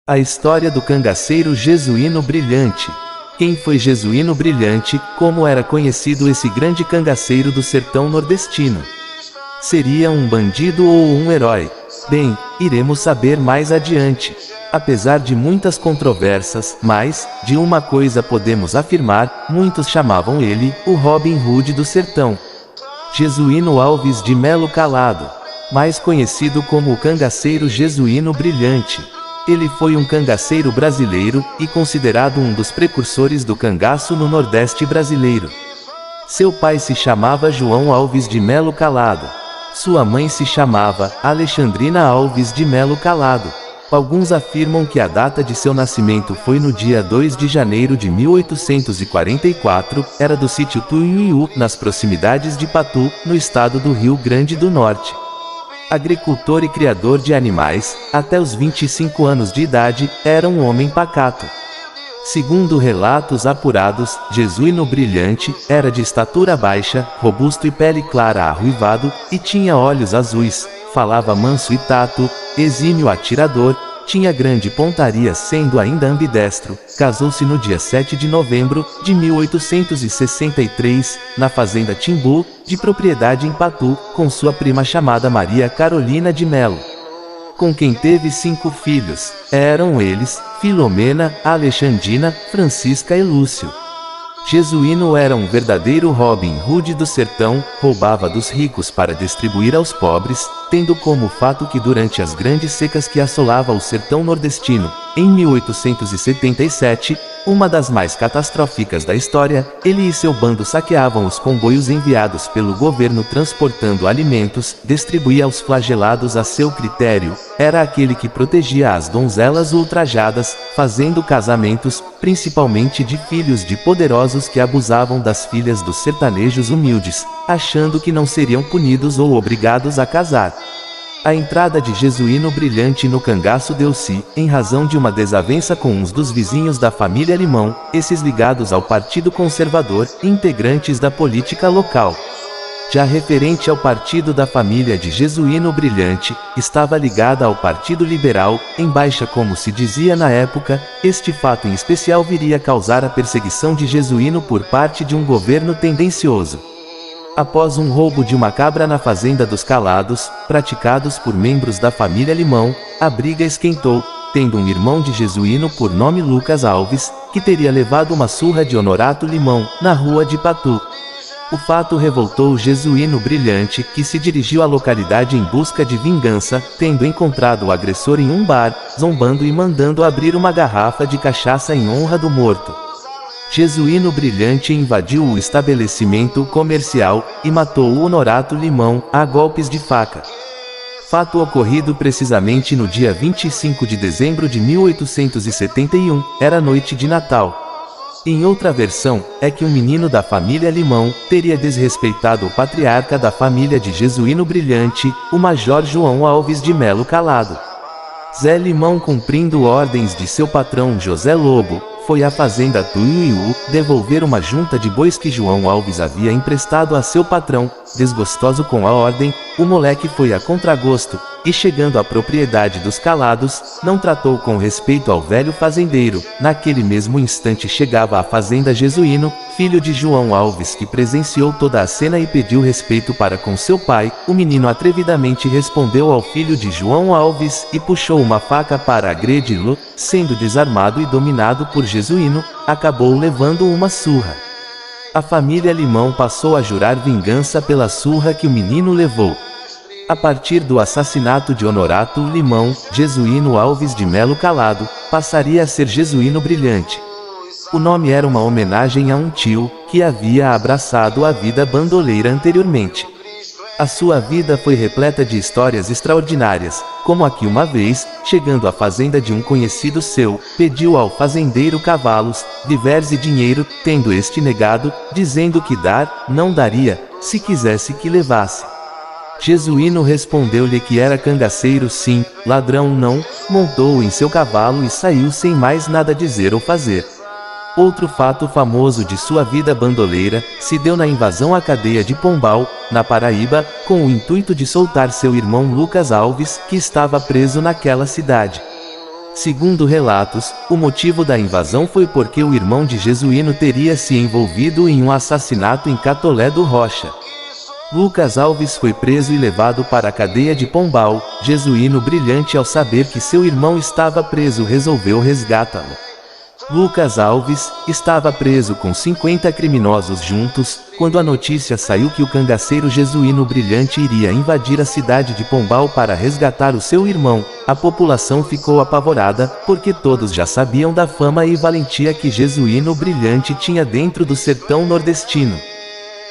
A história do cangaceiro Jesuíno Brilhante. Quem foi Jesuíno Brilhante? Como era conhecido esse grande cangaceiro do sertão nordestino? Seria um bandido ou um herói? Bem, iremos saber mais adiante. Apesar de muitas controvérsias, mas, de uma coisa podemos afirmar, muitos chamavam ele, o Robin Hood do sertão. Jesuíno Alves de Melo Calado, mais conhecido como o cangaceiro Jesuíno Brilhante. Ele foi um cangaceiro brasileiro, e considerado um dos precursores do cangaço no Nordeste brasileiro. Seu pai se chamava João Alves de Melo Calado. Sua mãe se chamava Alexandrina Alves de Melo Calado. Alguns afirmam que a data de seu nascimento foi no dia 2 de janeiro de 1844, era do sítio Tuiuiu, nas proximidades de Patu, no estado do Rio Grande do Norte. Agricultor e criador de animais, até os 25 anos de idade, era um homem pacato. Segundo relatos apurados, Jesuíno Brilhante era de estatura baixa, robusto e pele clara arruivado, e tinha olhos azuis, falava manso e tato, exímio atirador, tinha grande pontaria sendo ainda ambidestro, casou-se no dia 7 de novembro de 1863, na fazenda Timbu, de propriedade em Patu, com sua prima chamada Maria Carolina de Melo, com quem teve 5 filhos. Eram eles, Filomena, Alexandrina, Francisca e Lúcio. Jesuíno era um verdadeiro Robin Hood do sertão, roubava dos ricos para distribuir aos pobres, tendo como fato que durante as grandes secas que assolava o sertão nordestino, em 1877, uma das mais catastróficas da história, ele e seu bando saqueavam os comboios enviados pelo governo transportando alimentos, distribuía aos flagelados a seu critério, era aquele que protegia as donzelas ultrajadas, fazendo casamentos, principalmente de filhos de poderosos que abusavam das filhas dos sertanejos humildes, achando que não seriam punidos ou obrigados a casar. A entrada de Jesuíno Brilhante no cangaço deu-se, em razão de uma desavença com uns dos vizinhos da família Limão, esses ligados ao Partido Conservador, integrantes da política local. Já referente ao partido da família de Jesuíno Brilhante, estava ligada ao Partido Liberal, em baixa como se dizia na época, este fato em especial viria a causar a perseguição de Jesuíno por parte de um governo tendencioso. Após um roubo de uma cabra na fazenda dos Calados, praticados por membros da família Limão, a briga esquentou, tendo um irmão de Jesuíno por nome Lucas Alves, que teria levado uma surra de Honorato Limão, na rua de Patu. O fato revoltou o Jesuíno Brilhante, que se dirigiu à localidade em busca de vingança, tendo encontrado o agressor em um bar, zombando e mandando abrir uma garrafa de cachaça em honra do morto. Jesuíno Brilhante invadiu o estabelecimento comercial e matou o Honorato Limão a golpes de faca. Fato ocorrido precisamente no dia 25 de dezembro de 1871, era noite de Natal. Em outra versão, é que um menino da família Limão teria desrespeitado o patriarca da família de Jesuíno Brilhante, o Major João Alves de Melo Calado. Zé Limão, cumprindo ordens de seu patrão José Lobo, foi à fazenda Tuiuiu devolver uma junta de bois que João Alves havia emprestado a seu patrão. Desgostoso com a ordem, o moleque foi a contragosto, e chegando à propriedade dos Calados, não tratou com respeito ao velho fazendeiro. Naquele mesmo instante chegava à fazenda Jesuíno, filho de João Alves, que presenciou toda a cena e pediu respeito para com seu pai. O menino atrevidamente respondeu ao filho de João Alves, e puxou uma faca para agredi-lo, sendo desarmado e dominado por Jesuíno, acabou levando uma surra. A família Limão passou a jurar vingança pela surra que o menino levou. A partir do assassinato de Honorato Limão, Jesuíno Alves de Melo Calado passaria a ser Jesuíno Brilhante. O nome era uma homenagem a um tio, que havia abraçado a vida bandoleira anteriormente. A sua vida foi repleta de histórias extraordinárias, como a que uma vez, chegando à fazenda de um conhecido seu, pediu ao fazendeiro cavalos, víveres e dinheiro, tendo este negado, dizendo que dar, não daria, se quisesse que levasse. Jesuíno respondeu-lhe que era cangaceiro sim, ladrão não, montou em seu cavalo e saiu sem mais nada dizer ou fazer. Outro fato famoso de sua vida bandoleira se deu na invasão à cadeia de Pombal, na Paraíba, com o intuito de soltar seu irmão Lucas Alves, que estava preso naquela cidade. Segundo relatos, o motivo da invasão foi porque o irmão de Jesuíno teria se envolvido em um assassinato em Catolé do Rocha. Lucas Alves foi preso e levado para a cadeia de Pombal. Jesuíno Brilhante, ao saber que seu irmão estava preso, resolveu resgatá-lo. Lucas Alves estava preso com 50 criminosos juntos, quando a notícia saiu que o cangaceiro Jesuíno Brilhante iria invadir a cidade de Pombal para resgatar o seu irmão. A população ficou apavorada, porque todos já sabiam da fama e valentia que Jesuíno Brilhante tinha dentro do sertão nordestino.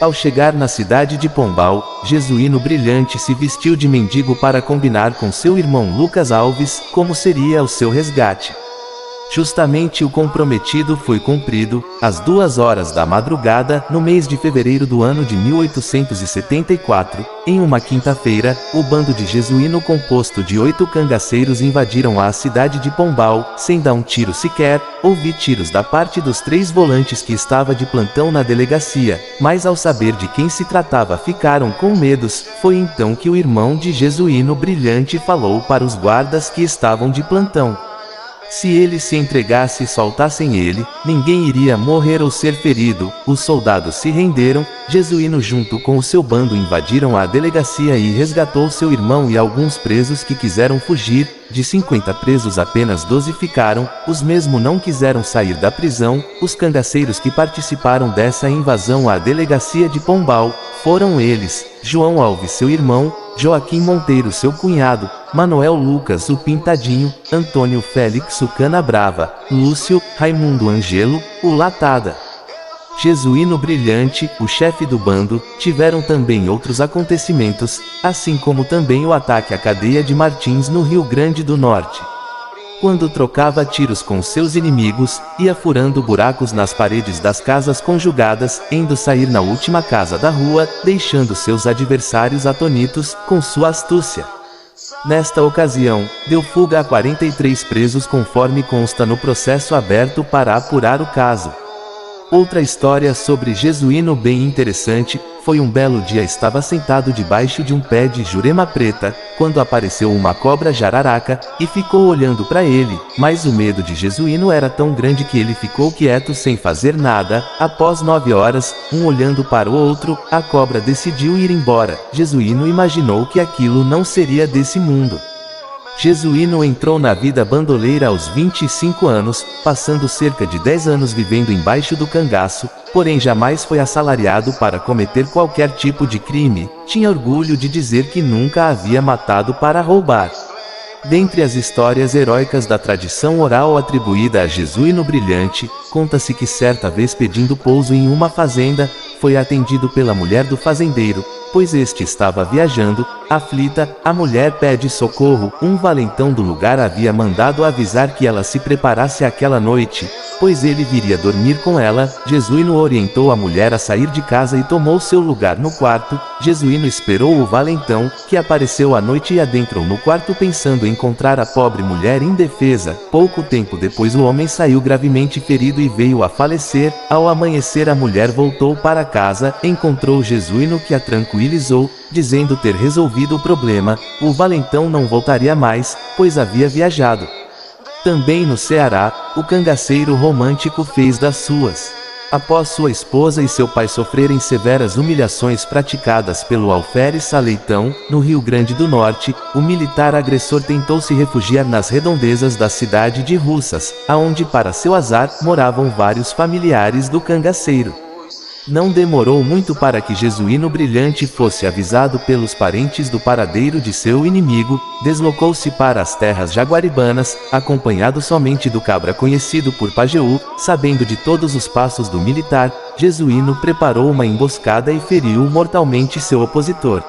Ao chegar na cidade de Pombal, Jesuíno Brilhante se vestiu de mendigo para combinar com seu irmão Lucas Alves como seria o seu resgate. Justamente o comprometido foi cumprido. Às 2 horas da madrugada, no mês de fevereiro do ano de 1874, em uma quinta-feira, o bando de Jesuíno, composto de 8 cangaceiros, invadiram a cidade de Pombal, sem dar um tiro sequer. Ouvi tiros da parte dos 3 volantes que estava de plantão na delegacia, mas ao saber de quem se tratava ficaram com medos. Foi então que o irmão de Jesuíno Brilhante falou para os guardas que estavam de plantão. Se ele se entregasse e soltassem ele, ninguém iria morrer ou ser ferido. Os soldados se renderam. Jesuíno, junto com o seu bando, invadiram a delegacia e resgatou seu irmão e alguns presos que quiseram fugir. De 50 presos, apenas 12 ficaram. Os mesmos não quiseram sair da prisão. Os cangaceiros que participaram dessa invasão à delegacia de Pombal foram eles: João Alves, seu irmão; Joaquim Monteiro, seu cunhado; Manuel Lucas, o Pintadinho; Antônio Félix, o Canabrava; Lúcio, Raimundo Angelo, o Latada. Jesuíno Brilhante, o chefe do bando. Tiveram também outros acontecimentos, assim como também o ataque à cadeia de Martins, no Rio Grande do Norte. Quando trocava tiros com seus inimigos, ia furando buracos nas paredes das casas conjugadas, indo sair na última casa da rua, deixando seus adversários atônitos com sua astúcia. Nesta ocasião, deu fuga a 43 presos, conforme consta no processo aberto para apurar o caso. Outra história sobre Jesuíno bem interessante. Foi um belo dia, estava sentado debaixo de um pé de jurema preta, quando apareceu uma cobra jararaca, e ficou olhando para ele, mas o medo de Jesuíno era tão grande que ele ficou quieto sem fazer nada. Após 9 horas, um olhando para o outro, a cobra decidiu ir embora. Jesuíno imaginou que aquilo não seria desse mundo. Jesuíno entrou na vida bandoleira aos 25 anos, passando cerca de 10 anos vivendo embaixo do cangaço, porém jamais foi assalariado para cometer qualquer tipo de crime. Tinha orgulho de dizer que nunca havia matado para roubar. Dentre as histórias heróicas da tradição oral atribuída a Jesuíno Brilhante, conta-se que certa vez, pedindo pouso em uma fazenda, foi atendido pela mulher do fazendeiro, pois este estava viajando. Aflita, a mulher pede socorro. Um valentão do lugar havia mandado avisar que ela se preparasse aquela noite, pois ele viria dormir com ela. Jesuíno orientou a mulher a sair de casa e tomou seu lugar no quarto. Jesuíno esperou o valentão, que apareceu à noite, e adentrou no quarto pensando encontrar a pobre mulher indefesa. Pouco tempo depois, o homem saiu gravemente ferido e veio a falecer. Ao amanhecer, a mulher voltou para casa, encontrou Jesuíno, que a tranquilizou, dizendo ter resolvido o problema. O valentão não voltaria mais, pois havia viajado. Também no Ceará, o cangaceiro romântico fez das suas. Após sua esposa e seu pai sofrerem severas humilhações praticadas pelo alferes Saleitão, no Rio Grande do Norte, o militar agressor tentou se refugiar nas redondezas da cidade de Russas, aonde, para seu azar, moravam vários familiares do cangaceiro. Não demorou muito para que Jesuíno Brilhante fosse avisado pelos parentes do paradeiro de seu inimigo. Deslocou-se para as terras jaguaribanas, acompanhado somente do cabra conhecido por Pajeú. Sabendo de todos os passos do militar, Jesuíno preparou uma emboscada e feriu mortalmente seu opositor.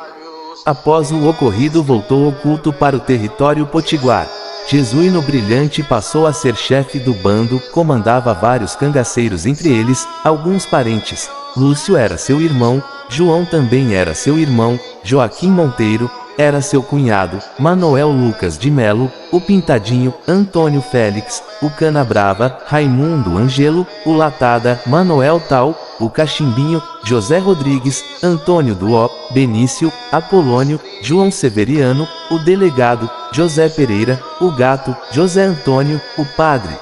Após o ocorrido, voltou oculto para o território potiguar. Jesuíno Brilhante passou a ser chefe do bando, comandava vários cangaceiros, entre eles, alguns parentes. Lúcio era seu irmão, João também era seu irmão, Joaquim Monteiro era seu cunhado, Manuel Lucas de Melo, o Pintadinho, Antônio Félix, o Canabrava, Raimundo Angelo, o Latada, Manuel Tal, o Cachimbinho, José Rodrigues, Antônio do Ó, Benício, Apolônio, João Severiano, o Delegado, José Pereira, o Gato, José Antônio, o Padre.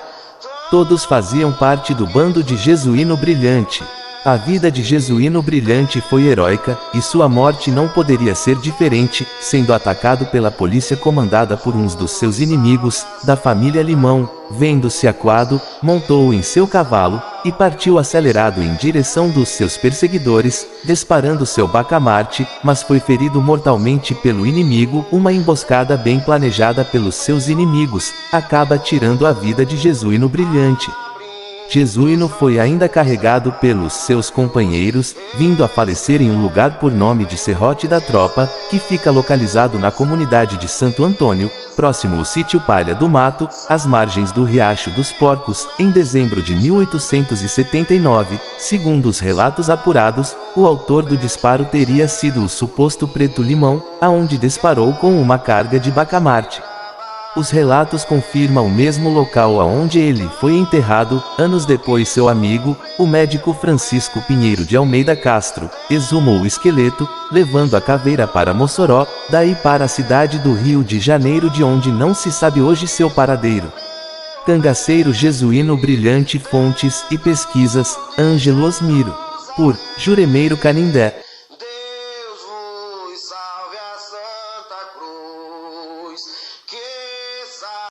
Todos faziam parte do bando de Jesuíno Brilhante. A vida de Jesuíno Brilhante foi heróica, e sua morte não poderia ser diferente, sendo atacado pela polícia comandada por uns dos seus inimigos, da família Limão. Vendo-se acuado, montou em seu cavalo, e partiu acelerado em direção dos seus perseguidores, disparando seu bacamarte, mas foi ferido mortalmente pelo inimigo. Uma emboscada bem planejada pelos seus inimigos, acaba tirando a vida de Jesuíno Brilhante. Jesuíno foi ainda carregado pelos seus companheiros, vindo a falecer em um lugar por nome de Serrote da Tropa, que fica localizado na comunidade de Santo Antônio, próximo ao sítio Palha do Mato, às margens do Riacho dos Porcos, em dezembro de 1879. Segundo os relatos apurados, o autor do disparo teria sido o suposto Preto Limão, aonde disparou com uma carga de bacamarte. Os relatos confirmam o mesmo local aonde ele foi enterrado. Anos depois, seu amigo, o médico Francisco Pinheiro de Almeida Castro, exumou o esqueleto, levando a caveira para Mossoró, daí para a cidade do Rio de Janeiro, de onde não se sabe hoje seu paradeiro. Cangaceiro Jesuíno Brilhante. Fontes e pesquisas: Ângelo Osmiro. Por Juremeiro Canindé.